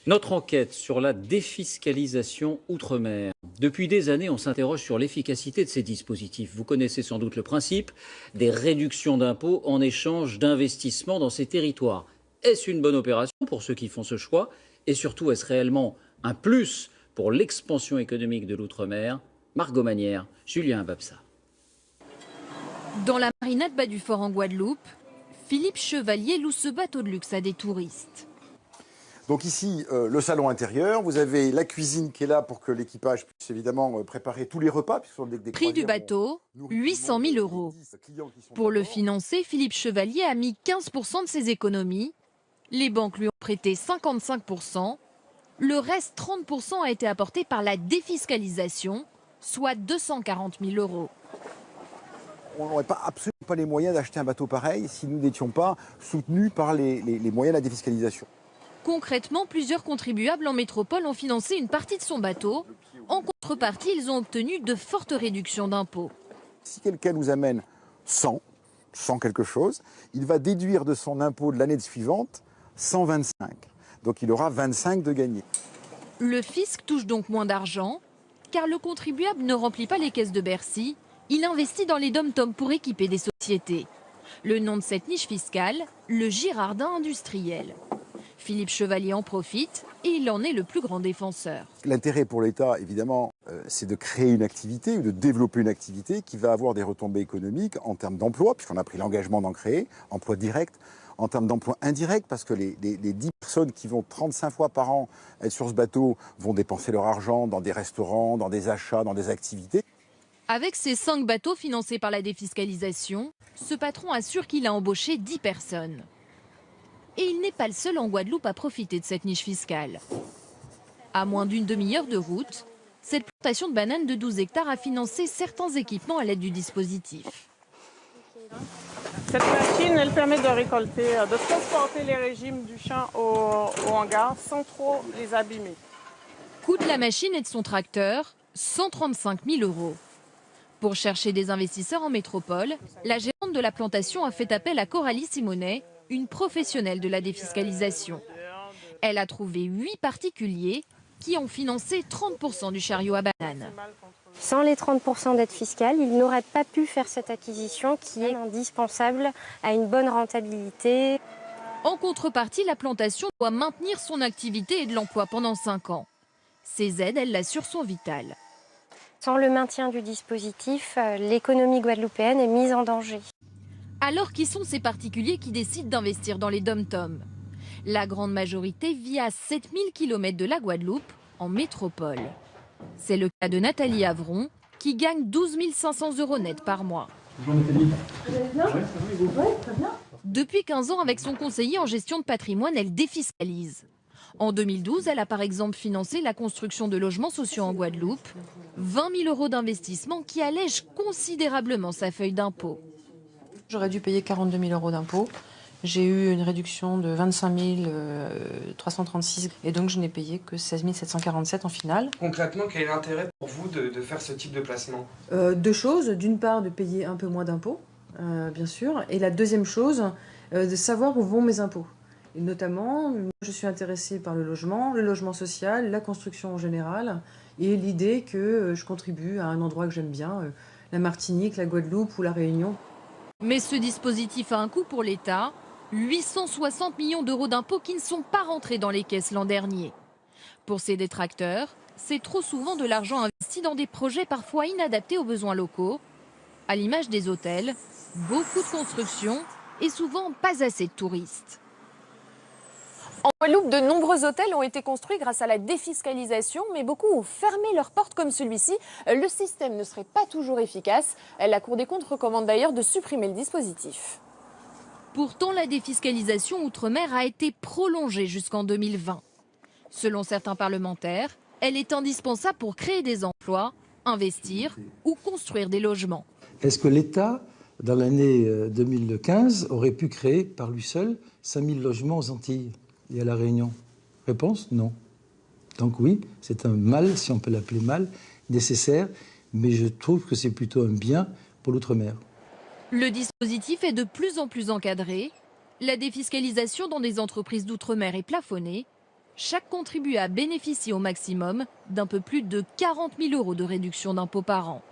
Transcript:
Notre enquête sur la défiscalisation outre-mer. Depuis des années, on s'interroge sur l'efficacité de ces dispositifs. Vous connaissez sans doute le principe des réductions d'impôts en échange d'investissements dans ces territoires. Est-ce une bonne opération pour ceux qui font ce choix? Et surtout, est-ce réellement un plus pour l'expansion économique de l'outre-mer? Margot Manière, Julien Babsa. Dans la marinade bas du Fort en Guadeloupe, Philippe Chevalier loue ce bateau de luxe à des touristes. Donc ici, le salon intérieur, vous avez la cuisine qui est là pour que l'équipage puisse évidemment préparer tous les repas. Prix du bateau, 800 000 €. Pour le financer, Philippe Chevalier a mis 15% de ses économies. Les banques lui ont prêté 55%. Le reste, 30%, a été apporté par la défiscalisation, soit 240 000 €. On n'aurait absolument pas les moyens d'acheter un bateau pareil si nous n'étions pas soutenus par les moyens de la défiscalisation. Concrètement, plusieurs contribuables en métropole ont financé une partie de son bateau. En contrepartie, ils ont obtenu de fortes réductions d'impôts. Si quelqu'un nous amène 100 quelque chose, il va déduire de son impôt de l'année suivante 125. Donc il aura 25 de gagné. Le fisc touche donc moins d'argent, car le contribuable ne remplit pas les caisses de Bercy. Il investit dans les dom-toms pour équiper des sociétés. Le nom de cette niche fiscale, le Girardin industriel. Philippe Chevalier en profite et il en est le plus grand défenseur. L'intérêt pour l'État, évidemment, c'est de créer une activité ou de développer une activité qui va avoir des retombées économiques en termes d'emploi, puisqu'on a pris l'engagement d'en créer, emploi direct, en termes d'emploi indirect, parce que les 10 personnes qui vont 35 fois par an être sur ce bateau vont dépenser leur argent dans des restaurants, dans des achats, dans des activités. Avec ses 5 bateaux financés par la défiscalisation, ce patron assure qu'il a embauché 10 personnes. Et il n'est pas le seul en Guadeloupe à profiter de cette niche fiscale. À moins d'une demi-heure de route, cette plantation de bananes de 12 hectares a financé certains équipements à l'aide du dispositif. Cette machine, elle permet de récolter, de transporter les régimes du champ au hangar sans trop les abîmer. Coût de la machine et de son tracteur, 135 000 €. Pour chercher des investisseurs en métropole, la gérante de la plantation a fait appel à Coralie Simonet, une professionnelle de la défiscalisation. Elle a trouvé 8 particuliers qui ont financé 30% du chariot à bananes. Sans les 30% d'aide fiscale, ils n'auraient pas pu faire cette acquisition qui est indispensable à une bonne rentabilité. En contrepartie, la plantation doit maintenir son activité et de l'emploi pendant 5 ans. Ces aides, elle l'assure, sont vitales. Sans le maintien du dispositif, l'économie guadeloupéenne est mise en danger. Alors qui sont ces particuliers qui décident d'investir dans les dom-toms? La grande majorité vit à 7000 km de la Guadeloupe, en métropole. C'est le cas de Nathalie Avron, qui gagne 12 500 € net par mois. Bonjour Nathalie. Vous allez bien? Oui, très bien. Depuis 15 ans, avec son conseiller en gestion de patrimoine, elle défiscalise. En 2012, elle a par exemple financé la construction de logements sociaux en Guadeloupe. 20 000 € d'investissement qui allègent considérablement sa feuille d'impôt. J'aurais dû payer 42 000 € d'impôts. J'ai eu une réduction de 25 336 et donc je n'ai payé que 16 747 en finale. Concrètement, quel est l'intérêt pour vous de faire ce type de placement? 2 choses. D'une part, de payer un peu moins d'impôts, bien sûr. Et la deuxième chose, de savoir où vont mes impôts. Et notamment, je suis intéressée par le logement social, la construction en général, et l'idée que je contribue à un endroit que j'aime bien, la Martinique, la Guadeloupe ou la Réunion. Mais ce dispositif a un coût pour l'État, 860 millions € d'impôts qui ne sont pas rentrés dans les caisses l'an dernier. Pour ces détracteurs, c'est trop souvent de l'argent investi dans des projets parfois inadaptés aux besoins locaux. À l'image des hôtels, beaucoup de construction et souvent pas assez de touristes. En Guadeloupe, de nombreux hôtels ont été construits grâce à la défiscalisation, mais beaucoup ont fermé leurs portes comme celui-ci. Le système ne serait pas toujours efficace. La Cour des comptes recommande d'ailleurs de supprimer le dispositif. Pourtant, la défiscalisation outre-mer a été prolongée jusqu'en 2020. Selon certains parlementaires, elle est indispensable pour créer des emplois, investir ou construire des logements. Est-ce que l'État, dans l'année 2015, aurait pu créer par lui seul 5000 logements aux Antilles et à La Réunion? Réponse, non. Donc oui, c'est un mal, si on peut l'appeler mal, nécessaire, mais je trouve que c'est plutôt un bien pour l'outre-mer. Le dispositif est de plus en plus encadré. La défiscalisation dans des entreprises d'outre-mer est plafonnée. Chaque contribuable bénéficie au maximum d'un peu plus de 40 000 € de réduction d'impôt par an.